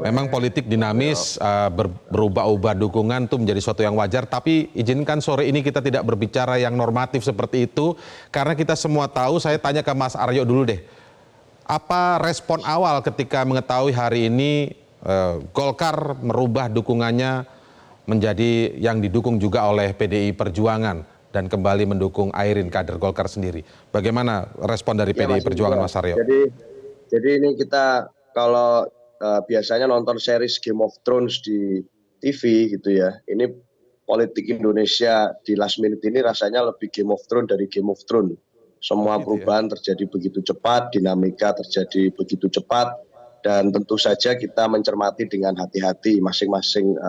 Memang politik dinamis, berubah-ubah dukungan itu menjadi suatu yang wajar, tapi izinkan sore ini kita tidak berbicara yang normatif seperti itu, karena kita semua tahu. Saya tanya ke Mas Aryo dulu deh, apa respon awal ketika mengetahui hari ini Golkar merubah dukungannya menjadi yang didukung juga oleh PDI Perjuangan dan kembali mendukung Airin, kader Golkar sendiri. Bagaimana respon dari Ya, PDI Perjuangan, Mas Aryo? Jadi ini kita kalau biasanya nonton series Game of Thrones di TV gitu ya. Ini politik Indonesia di last minute ini rasanya lebih Game of Thrones dari Game of Thrones. Semua perubahan terjadi begitu cepat, dinamika terjadi begitu cepat, dan tentu saja kita mencermati dengan hati-hati masing-masing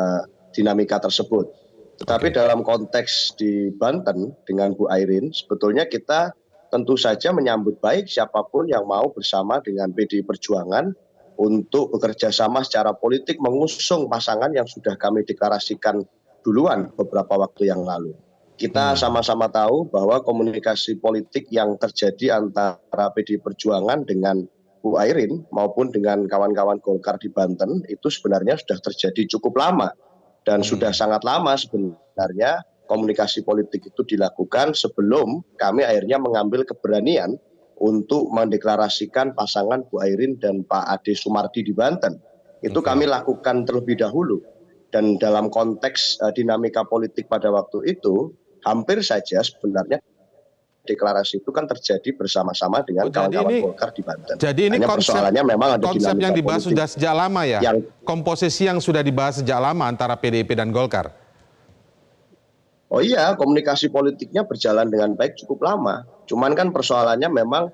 dinamika tersebut. Tetapi dalam konteks di Banten dengan Bu Airin, sebetulnya kita tentu saja menyambut baik siapapun yang mau bersama dengan PDI Perjuangan untuk bekerja sama secara politik mengusung pasangan yang sudah kami deklarasikan duluan beberapa waktu yang lalu. Kita sama-sama tahu bahwa komunikasi politik yang terjadi antara PDI Perjuangan dengan Bu Airin maupun dengan kawan-kawan Golkar di Banten itu sebenarnya sudah terjadi cukup lama. Dan sudah sangat lama sebenarnya komunikasi politik itu dilakukan sebelum kami akhirnya mengambil keberanian untuk mendeklarasikan pasangan Bu Airin dan Pak Ade Sumardi di Banten. Itu kami lakukan terlebih dahulu. Dan dalam konteks dinamika politik pada waktu itu, hampir saja sebenarnya deklarasi itu kan terjadi bersama-sama dengan kawan-kawan Golkar di Banten. Jadi ini persoalannya memang ada konsep yang dibahas politik sudah sejak lama ya? Komposisi yang sudah dibahas sejak lama antara PDIP dan Golkar? Oh iya, komunikasi politiknya berjalan dengan baik cukup lama. Cuman kan persoalannya memang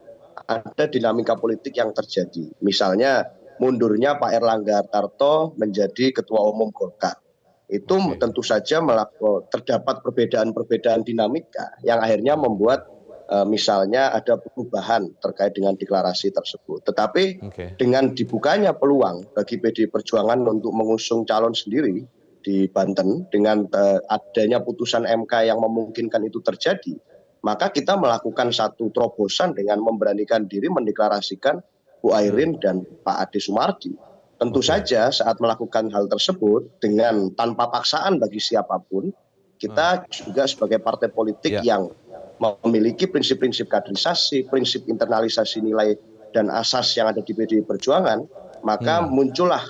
ada dinamika politik yang terjadi. Misalnya mundurnya Pak Erlangga Hartarto menjadi Ketua Umum Golkar. Itu tentu saja terdapat perbedaan-perbedaan dinamika yang akhirnya membuat misalnya ada perubahan terkait dengan deklarasi tersebut. Tetapi dengan dibukanya peluang bagi PDI Perjuangan untuk mengusung calon sendiri di Banten dengan adanya putusan MK yang memungkinkan itu terjadi, maka kita melakukan satu terobosan dengan memberanikan diri mendeklarasikan Bu Airin dan Pak Ade Sumardi. Tentu saja saat melakukan hal tersebut dengan tanpa paksaan bagi siapapun, kita juga sebagai partai politik yang memiliki prinsip-prinsip kaderisasi, prinsip internalisasi nilai dan asas yang ada di PDI Perjuangan, maka muncullah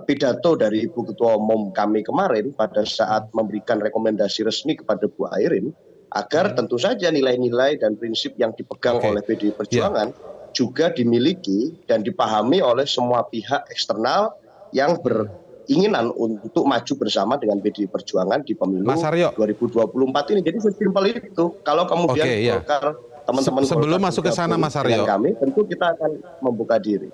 pidato dari Ibu Ketua Umum kami kemarin pada saat memberikan rekomendasi resmi kepada Bu Airin agar tentu saja nilai-nilai dan prinsip yang dipegang oleh PDI Perjuangan juga dimiliki dan dipahami oleh semua pihak eksternal yang beringinan untuk maju bersama dengan PDI Perjuangan di pemilu 2024 ini. Jadi sesimpel itu. Kalau kemudian Golkar, teman-teman sebelum masuk ke sana, Mas Aryo, kami tentu kita akan membuka diri.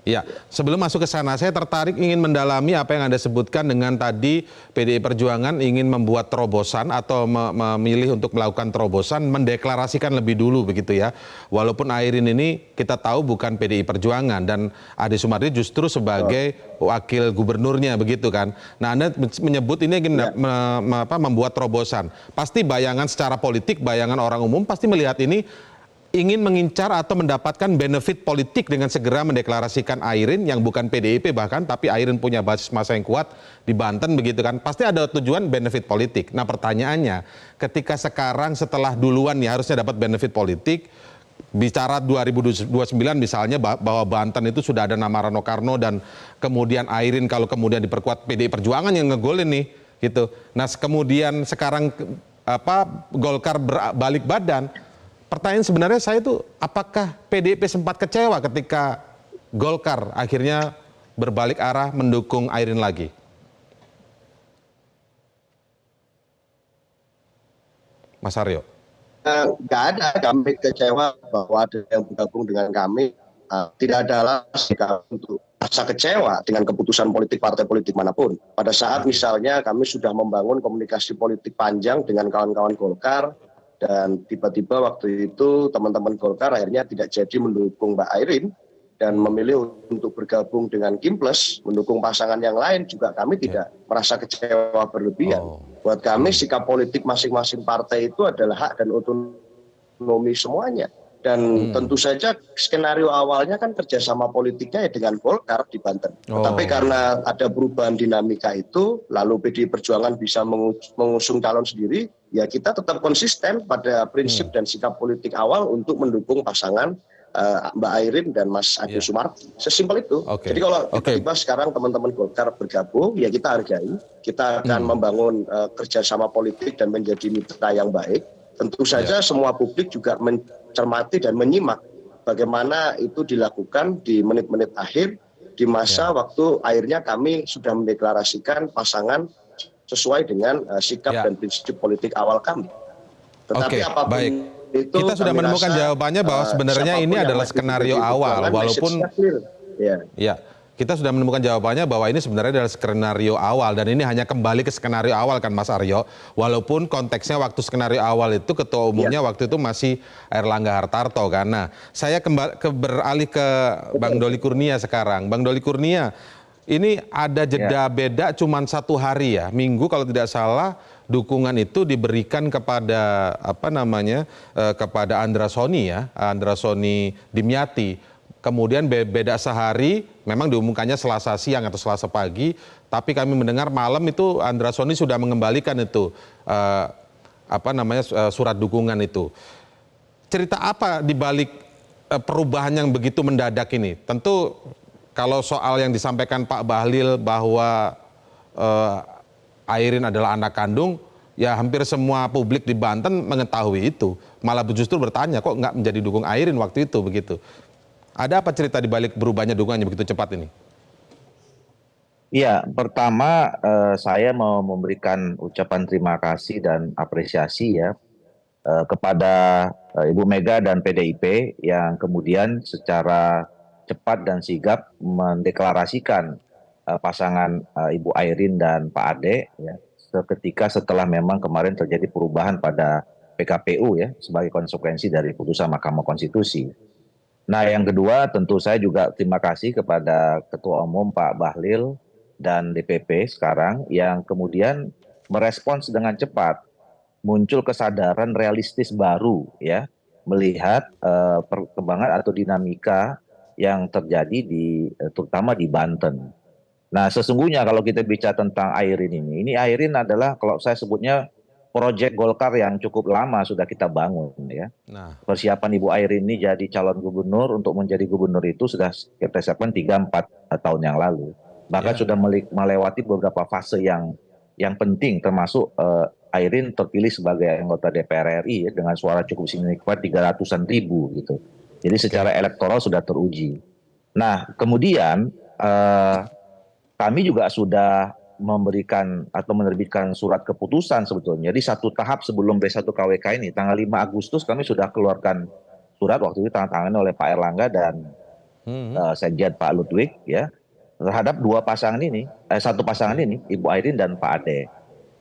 Ya, sebelum masuk ke sana, saya tertarik ingin mendalami apa yang Anda sebutkan dengan tadi PDI Perjuangan ingin membuat terobosan atau memilih untuk melakukan terobosan, mendeklarasikan lebih dulu begitu ya. Walaupun Airin ini kita tahu bukan PDI Perjuangan dan Ade Sumardi justru sebagai wakil gubernurnya begitu kan. Nah, Anda menyebut ini ingin membuat terobosan. Pasti bayangan secara politik, bayangan orang umum pasti melihat ini ingin mengincar atau mendapatkan benefit politik dengan segera mendeklarasikan Airin yang bukan PDIP bahkan, tapi Airin punya basis massa yang kuat di Banten begitu kan. Pasti ada tujuan benefit politik. Nah pertanyaannya, ketika sekarang setelah duluan ya harusnya dapat benefit politik, bicara 2029 misalnya bahwa Banten itu sudah ada nama Rano Karno dan kemudian Airin kalau kemudian diperkuat PDI Perjuangan yang ngegolin nih gitu. Nah kemudian sekarang Golkar balik badan. Pertanyaan sebenarnya saya itu, apakah PDIP sempat kecewa ketika Golkar akhirnya berbalik arah mendukung Airin lagi? Mas Aryo. Nggak ada kami kecewa bahwa ada yang bergabung dengan kami. Tidak ada alasan untuk rasa kecewa dengan keputusan politik partai politik manapun. Pada saat misalnya kami sudah membangun komunikasi politik panjang dengan kawan-kawan Golkar, dan tiba-tiba waktu itu teman-teman Golkar akhirnya tidak jadi mendukung Mbak Airin dan memilih untuk bergabung dengan Kim Plus, mendukung pasangan yang lain, juga kami tidak merasa kecewa berlebihan. Buat kami sikap politik masing-masing partai itu adalah hak dan otonomi semuanya. Dan tentu saja skenario awalnya kan kerjasama politiknya ya dengan Golkar di Banten. Tetapi karena ada perubahan dinamika itu, lalu PDI Perjuangan bisa mengusung calon sendiri, ya kita tetap konsisten pada prinsip dan sikap politik awal untuk mendukung pasangan Mbak Airin dan Mas Agus Sumarti. Sesimpel itu. Jadi kalau tiba-tiba sekarang teman-teman Golkar bergabung, ya kita hargai. Kita akan membangun kerjasama politik dan menjadi mitra yang baik. Tentu saja semua publik juga mencermati dan menyimak bagaimana itu dilakukan di menit-menit akhir di masa waktu akhirnya kami sudah mendeklarasikan pasangan sesuai dengan sikap dan prinsip politik awal kami. Tetapi apapun itu kita sudah menemukan jawabannya bahwa sebenarnya ini adalah skenario awal, walaupun kita sudah menemukan jawabannya bahwa ini sebenarnya adalah skenario awal dan ini hanya kembali ke skenario awal kan Mas Aryo, walaupun konteksnya waktu skenario awal itu ketua umumnya waktu itu masih Airlangga Hartarto kan. Nah, saya beralih ke Bang Doli Kurnia sekarang. Bang Doli Kurnia, ini ada jeda beda cuma 1 hari ya, Minggu kalau tidak salah dukungan itu diberikan kepada kepada Andra Soni Andra Soni Dimyati. Kemudian beda sehari, memang diumumkannya Selasa siang atau Selasa pagi, tapi kami mendengar malam itu Andra Soni sudah mengembalikan itu surat dukungan itu. Cerita apa di balik perubahan yang begitu mendadak ini? Tentu kalau soal yang disampaikan Pak Bahlil bahwa Airin adalah anak kandung, ya hampir semua publik di Banten mengetahui itu. Malah justru bertanya kok nggak menjadi dukung Airin waktu itu begitu. Ada apa cerita di balik berubahnya dukungannya begitu cepat ini? Iya, pertama saya mau memberikan ucapan terima kasih dan apresiasi ya kepada Ibu Mega dan PDIP yang kemudian secara cepat dan sigap mendeklarasikan pasangan Ibu Airin dan Pak Ade ya, seketika setelah memang kemarin terjadi perubahan pada PKPU ya sebagai konsekuensi dari putusan Mahkamah Konstitusi. Nah, yang kedua tentu saya juga terima kasih kepada Ketua Umum Pak Bahlil dan DPP sekarang yang kemudian merespons dengan cepat, muncul kesadaran realistis baru ya melihat perkembangan atau dinamika yang terjadi terutama di Banten. Nah, sesungguhnya kalau kita bicara tentang Airin ini Airin adalah kalau saya sebutnya proyek Golkar yang cukup lama sudah kita bangun ya. Nah, persiapan Ibu Airin ini jadi calon gubernur untuk menjadi gubernur itu sudah kita siapkan 3-4 tahun yang lalu. Bahkan sudah melewati beberapa fase yang penting termasuk Airin terpilih sebagai anggota DPR RI ya, dengan suara cukup signifikan 300-an ribu gitu. Jadi secara elektoral sudah teruji. Nah, kemudian kami juga sudah memberikan atau menerbitkan surat keputusan sebetulnya. Jadi 1 tahap sebelum B1 KWK ini, tanggal 5 Agustus kami sudah keluarkan surat waktu itu tangan-tangan oleh Pak Airlangga dan Sekjen Pak Ludwig ya terhadap 2 pasangan ini, 1 pasangan ini, Ibu Airin dan Pak Ade.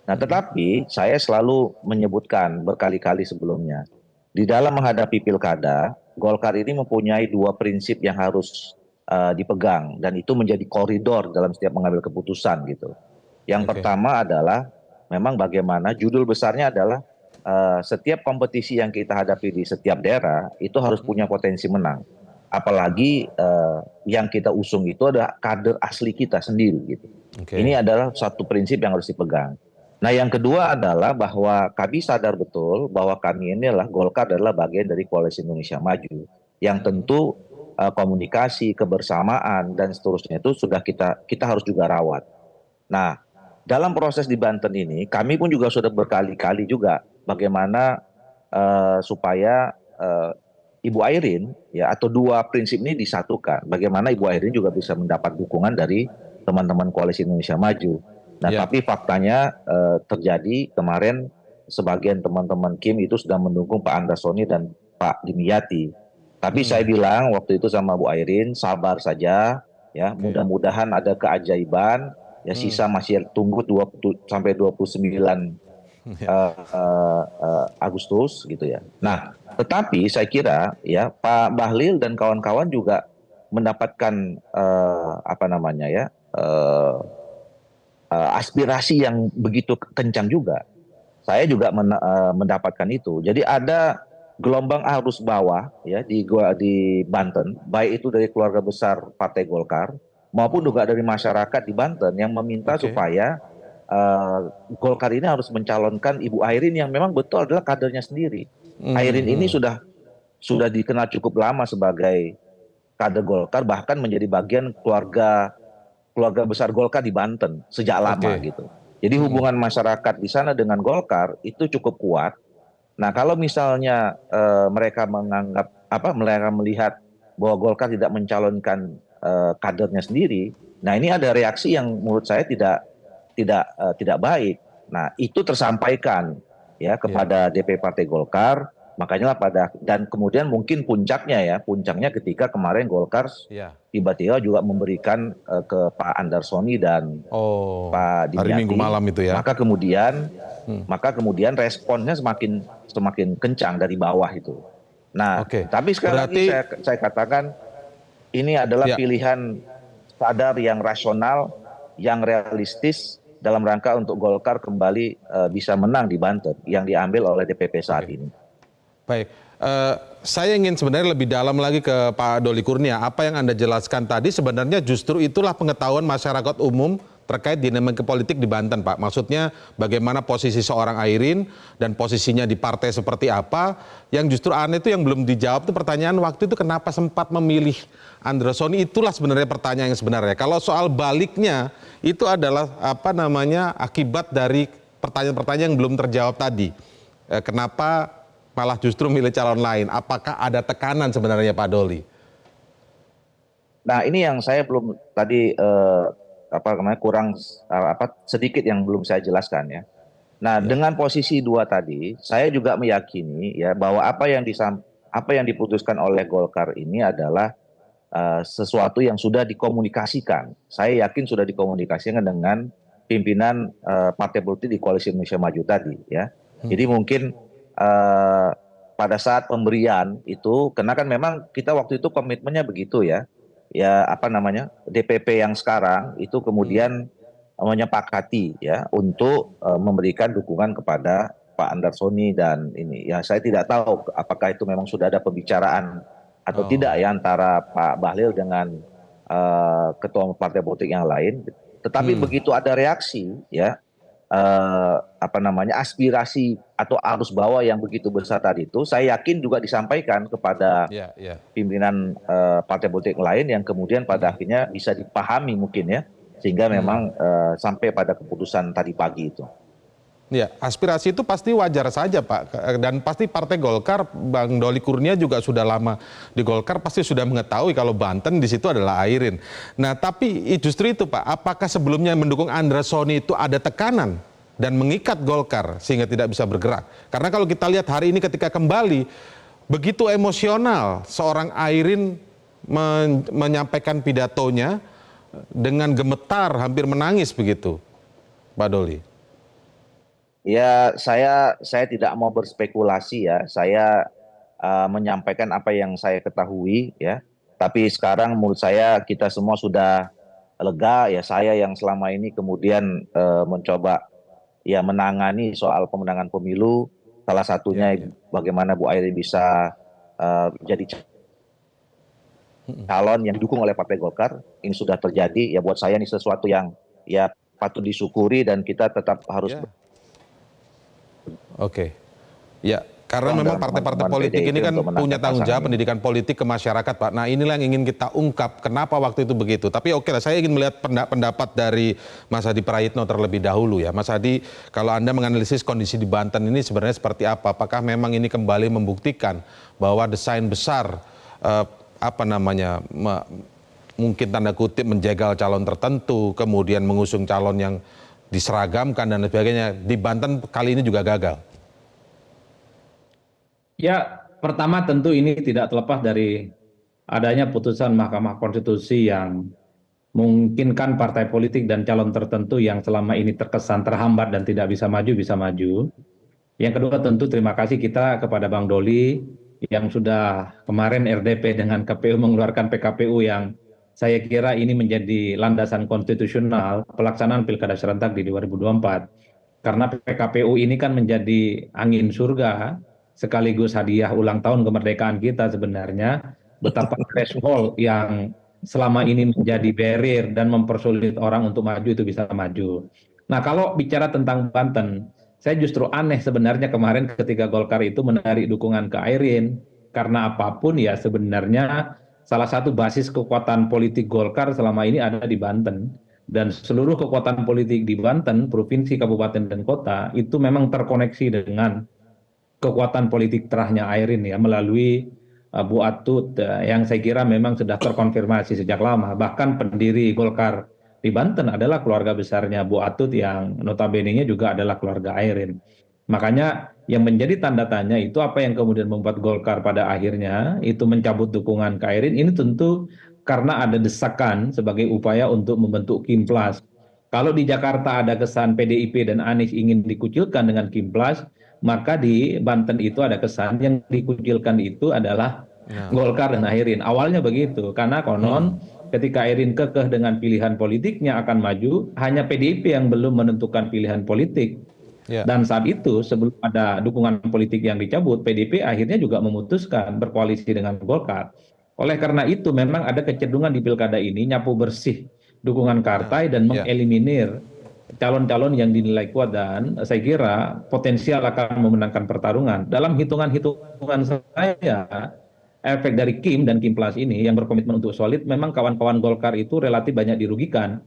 Nah, tetapi saya selalu menyebutkan berkali-kali sebelumnya, di dalam menghadapi pilkada, Golkar ini mempunyai 2 prinsip yang harus dipegang dan itu menjadi koridor dalam setiap mengambil keputusan gitu. Yang pertama adalah memang bagaimana judul besarnya adalah setiap kompetisi yang kita hadapi di setiap daerah itu harus punya potensi menang. Apalagi yang kita usung itu adalah kader asli kita sendiri gitu. Ini adalah satu prinsip yang harus dipegang. Nah, yang kedua adalah bahwa kami sadar betul bahwa kami ini adalah Golkar adalah bagian dari Koalisi Indonesia Maju yang tentu komunikasi, kebersamaan dan seterusnya itu sudah kita harus juga rawat. Nah, dalam proses di Banten ini kami pun juga sudah berkali-kali juga bagaimana supaya Ibu Airin ya atau 2 prinsip ini disatukan. Bagaimana Ibu Airin juga bisa mendapat dukungan dari teman-teman Koalisi Indonesia Maju. Nah, tapi faktanya terjadi kemarin sebagian teman-teman Kim itu sudah mendukung Pak Andra Soni dan Pak Dimyati. Tapi saya bilang waktu itu sama Bu Airin, sabar saja ya, mudah-mudahan ada keajaiban, ya sisa masih tunggu 20 sampai 29 Agustus gitu ya. Nah, tetapi saya kira ya Pak Bahlil dan kawan-kawan juga mendapatkan aspirasi yang begitu kencang juga. Saya juga mendapatkan itu. Jadi ada gelombang arus bawah ya di Banten, baik itu dari keluarga besar Partai Golkar maupun juga dari masyarakat di Banten yang meminta Oke. supaya eh, Golkar ini harus mencalonkan Ibu Airin yang memang betul adalah kadernya sendiri. Airin ini Mhm. sudah dikenal cukup lama sebagai kader Golkar, bahkan menjadi bagian keluarga keluarga besar Golkar di Banten sejak lama Oke. gitu. Jadi Mhm. hubungan masyarakat di sana dengan Golkar itu cukup kuat. Nah, kalau misalnya mereka menganggap mereka melihat bahwa Golkar tidak mencalonkan kadernya sendiri, nah ini ada reaksi yang menurut saya tidak baik. Nah, itu tersampaikan ya Ya. kepada DP Partai Golkar, makanya dan kemudian mungkin puncaknya ketika kemarin Golkar Ya. tiba-tiba juga memberikan ke Pak Andarsoni dan Oh, Pak hari Minggu Dimyati, malam itu ya. maka kemudian Hmm. responnya semakin kencang dari bawah itu. Nah, Oke. tapi sekali lagi Berarti saya katakan ini adalah ya. pilihan sadar yang rasional, yang realistis dalam rangka untuk Golkar kembali bisa menang di Banten yang diambil oleh DPP saat Oke. ini. Baik, saya ingin sebenarnya lebih dalam lagi ke Pak Doli Kurnia. Apa yang Anda jelaskan tadi sebenarnya justru itulah pengetahuan masyarakat umum terkait dinamika politik di Banten, Pak. Maksudnya bagaimana posisi seorang Airin dan posisinya di partai seperti apa. Yang justru aneh itu yang belum dijawab itu pertanyaan waktu itu kenapa sempat memilih Androsoni, itulah sebenarnya pertanyaan yang sebenarnya. Kalau soal baliknya itu adalah akibat dari pertanyaan-pertanyaan yang belum terjawab tadi. Kenapa malah justru milih calon lain? Apakah ada tekanan sebenarnya Pak Doli? Nah, ini yang saya belum tadi kurang sedikit yang belum saya jelaskan ya. Nah, Ya, dengan posisi dua tadi, saya juga meyakini ya bahwa apa yang diputuskan oleh Golkar ini adalah sesuatu yang sudah dikomunikasikan. Saya yakin sudah dikomunikasikan dengan pimpinan partai politik di Koalisi Indonesia Maju tadi ya. Jadi mungkin eh, pada saat pemberian itu, karena kan memang kita waktu itu komitmennya begitu ya, DPP yang sekarang itu kemudian menyepakati ya untuk memberikan dukungan kepada Pak Andarsoni dan ini ya saya tidak tahu apakah itu memang sudah ada pembicaraan atau tidak oh, ya antara Pak Bahlil dengan ketua umum partai politik yang lain. Tetapi hmm, begitu ada reaksi ya aspirasi atau arus bawah yang begitu besar tadi itu, saya yakin juga disampaikan kepada ya, ya. pimpinan partai politik lain yang kemudian pada akhirnya bisa dipahami mungkin ya, sehingga memang sampai pada keputusan tadi pagi itu. Ya, aspirasi itu pasti wajar saja Pak. Dan pasti Partai Golkar, Bang Doli Kurnia juga sudah lama di Golkar, pasti sudah mengetahui kalau Banten di situ adalah Airin. Nah, tapi justru itu Pak, apakah sebelumnya mendukung Andra Soni itu ada tekanan dan mengikat Golkar sehingga tidak bisa bergerak? Karena kalau kita lihat hari ini ketika kembali, begitu emosional seorang Airin menyampaikan pidatonya dengan gemetar, hampir menangis begitu, Pak Doli. Ya, saya tidak mau berspekulasi ya. Saya menyampaikan apa yang saya ketahui ya. Tapi sekarang menurut saya kita semua sudah lega ya. Saya yang selama ini kemudian mencoba ya menangani soal pemenangan pemilu. Salah Ya, satunya ya. bagaimana Bu Airin bisa jadi calon yang didukung oleh Partai Golkar. Ini sudah terjadi ya buat saya ini sesuatu yang ya patut disyukuri dan kita tetap harus Ya. Oke, ya karena berjuang memang dalam partai-partai teman-teman politik PDIP ini kan untuk punya menangkan tanggung pasangan jawab ini. pendidikan politik ke masyarakat, Pak. Nah inilah yang ingin kita ungkap, kenapa waktu itu begitu. Tapi oke lah, saya ingin melihat pendapat dari Mas Hadi Prayitno terlebih dahulu ya. Mas Hadi, kalau Anda menganalisis kondisi di Banten ini sebenarnya seperti apa? Apakah memang ini kembali membuktikan bahwa desain besar, eh, mungkin tanda kutip menjegal calon tertentu, kemudian mengusung calon yang diseragamkan dan sebagainya, di Banten kali ini juga gagal? Ya, pertama tentu ini tidak terlepas dari adanya putusan Mahkamah Konstitusi yang memungkinkan partai politik dan calon tertentu yang selama ini terkesan terhambat dan tidak bisa maju, bisa maju. Yang kedua tentu terima kasih kita kepada Bang Doli yang sudah kemarin RDP dengan KPU mengeluarkan PKPU yang saya kira ini menjadi landasan konstitusional pelaksanaan Pilkada serentak di 2024. Karena PKPU ini kan menjadi angin surga sekaligus hadiah ulang tahun kemerdekaan kita sebenarnya, betapa threshold yang selama ini menjadi barrier dan mempersulit orang untuk maju itu bisa maju. Nah, kalau bicara tentang Banten, saya justru aneh sebenarnya kemarin ketika Golkar itu menarik dukungan ke Airin, karena apapun ya sebenarnya salah satu basis kekuatan politik Golkar selama ini ada di Banten. Dan seluruh kekuatan politik di Banten, provinsi, kabupaten, dan kota itu memang terkoneksi dengan kekuatan politik terahnya Airin ya melalui Bu Atut yang saya kira memang sudah terkonfirmasi sejak lama. Bahkan pendiri Golkar di Banten adalah keluarga besarnya Bu Atut yang notabene-nya juga adalah keluarga Airin. Makanya yang menjadi tanda tanya itu apa yang kemudian membuat Golkar pada akhirnya itu mencabut dukungan ke Airin ini tentu karena ada desakan sebagai upaya untuk membentuk Kimplas. Kalau di Jakarta ada kesan PDIP dan Anies ingin dikucilkan dengan Kimplas, maka di Banten itu ada kesan yang dikucilkan itu adalah Golkar dan Airin. Awalnya begitu, karena konon ketika Airin kekeh dengan pilihan politiknya akan maju, hanya PDIP yang belum menentukan pilihan politik. Dan saat itu sebelum ada dukungan politik yang dicabut, PDIP akhirnya juga memutuskan berkoalisi dengan Golkar. Oleh karena itu memang ada kecenderungan di pilkada ini nyapu bersih dukungan partai dan mengeliminir calon-calon yang dinilai kuat dan saya kira potensial akan memenangkan pertarungan. Dalam hitungan-hitungan saya, efek dari Kim dan Kimplas ini yang berkomitmen untuk solid, memang kawan-kawan Golkar itu relatif banyak dirugikan.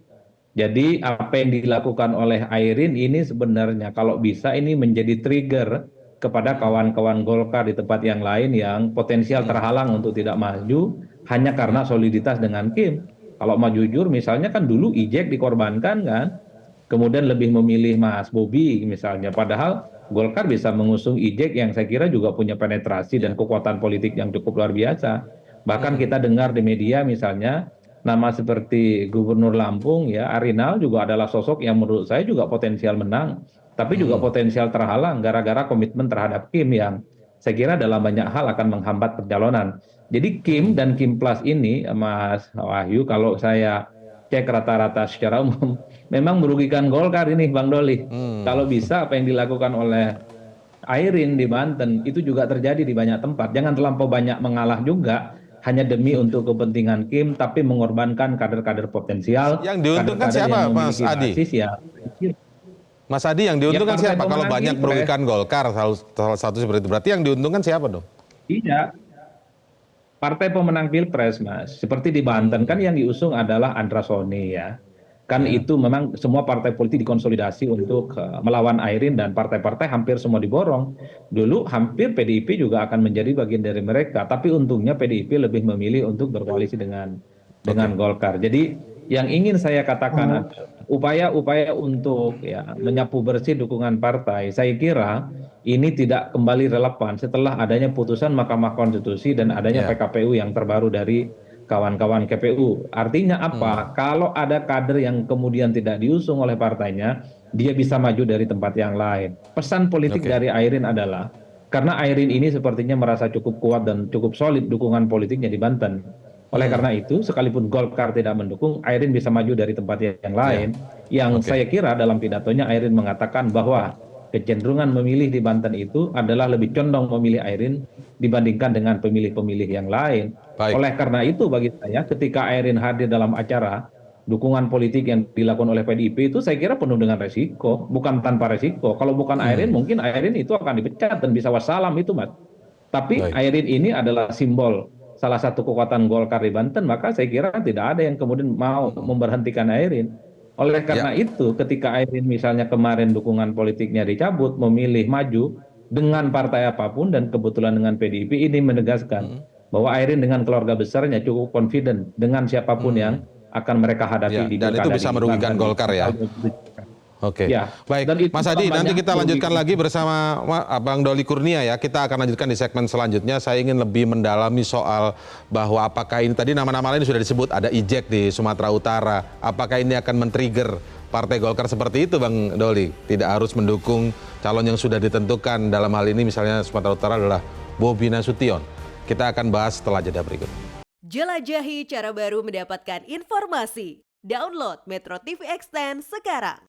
Jadi apa yang dilakukan oleh Airin ini sebenarnya kalau bisa ini menjadi trigger kepada kawan-kawan Golkar di tempat yang lain yang potensial terhalang untuk tidak maju hanya karena soliditas dengan Kim. Kalau mau jujur misalnya kan dulu Ijek dikorbankan kan, kemudian lebih memilih Mas Bobi misalnya. Padahal Golkar bisa mengusung Ijek yang saya kira juga punya penetrasi dan kekuatan politik yang cukup luar biasa. Bahkan kita dengar di media misalnya nama seperti Gubernur Lampung ya Arinal juga adalah sosok yang menurut saya juga potensial menang, tapi juga potensial terhalang gara-gara komitmen terhadap Kim yang saya kira dalam banyak hal akan menghambat pencalonan. Jadi Kim dan Kimplas ini, Mas Wahyu, kalau saya cek rata-rata secara umum, memang merugikan Golkar ini, Bang Doli. Kalau bisa apa yang dilakukan oleh Airin di Banten itu juga terjadi di banyak tempat. Jangan terlampau banyak mengalah juga hanya demi untuk kepentingan Kim, tapi mengorbankan kader-kader potensial. Yang diuntungkan siapa, Mas Adi? Mas Adi, yang diuntungkan siapa? Kalau banyak merugikan Golkar, salah satu seperti itu. Berarti yang diuntungkan siapa dong? Iya, partai pemenang Pilpres, Mas. Seperti di Banten kan yang diusung adalah Andra Soni ya. Kan itu memang semua partai politik dikonsolidasi untuk melawan Airin dan partai-partai hampir semua diborong. Dulu hampir PDIP juga akan menjadi bagian dari mereka, tapi untungnya PDIP lebih memilih untuk berkoalisi dengan Golkar. Jadi yang ingin saya katakan upaya-upaya untuk ya menyapu bersih dukungan partai, saya kira ini tidak kembali relevan setelah adanya putusan Mahkamah Konstitusi dan adanya PKPU yang terbaru dari kawan-kawan KPU. Artinya apa? Kalau ada kader yang kemudian tidak diusung oleh partainya, dia bisa maju dari tempat yang lain. Pesan politik dari Airin adalah, karena Airin ini sepertinya merasa cukup kuat dan cukup solid dukungan politiknya di Banten. Oleh karena itu, sekalipun Golkar tidak mendukung, Airin bisa maju dari tempat yang lain. Yang saya kira dalam pidatonya Airin mengatakan bahwa kecenderungan memilih di Banten itu adalah lebih condong memilih Airin dibandingkan dengan pemilih-pemilih yang lain. Oleh karena itu bagi saya ketika Airin hadir dalam acara dukungan politik yang dilakukan oleh PDIP itu saya kira penuh dengan resiko, bukan tanpa resiko. Kalau bukan Airin mungkin Airin itu akan dipecat dan bisa wassalam itu, Mas. Tapi Airin ini adalah simbol salah satu kekuatan Golkar di Banten, maka saya kira tidak ada yang kemudian mau memberhentikan Airin. Oleh karena itu ketika Airin misalnya kemarin dukungan politiknya dicabut, memilih maju dengan partai apapun dan kebetulan dengan PDIP, ini menegaskan bahwa Airin dengan keluarga besarnya cukup confident dengan siapapun yang akan mereka hadapi di dan itu bisa merugikan Golkar ya. Oke, baik Mas Adi, nanti kita lanjutkan lagi bersama Bang Doli Kurnia ya. Kita akan lanjutkan di segmen selanjutnya. Saya ingin lebih mendalami soal bahwa apakah ini tadi nama-nama lain sudah disebut, ada Ijek di Sumatera Utara. Apakah ini akan men-trigger Partai Golkar seperti itu, Bang Doli? Tidak harus mendukung calon yang sudah ditentukan. Dalam hal ini misalnya Sumatera Utara adalah Bobi Nasution. Kita akan bahas setelah jeda berikut. Jelajahi cara baru mendapatkan informasi. Download Metro TV Extend sekarang.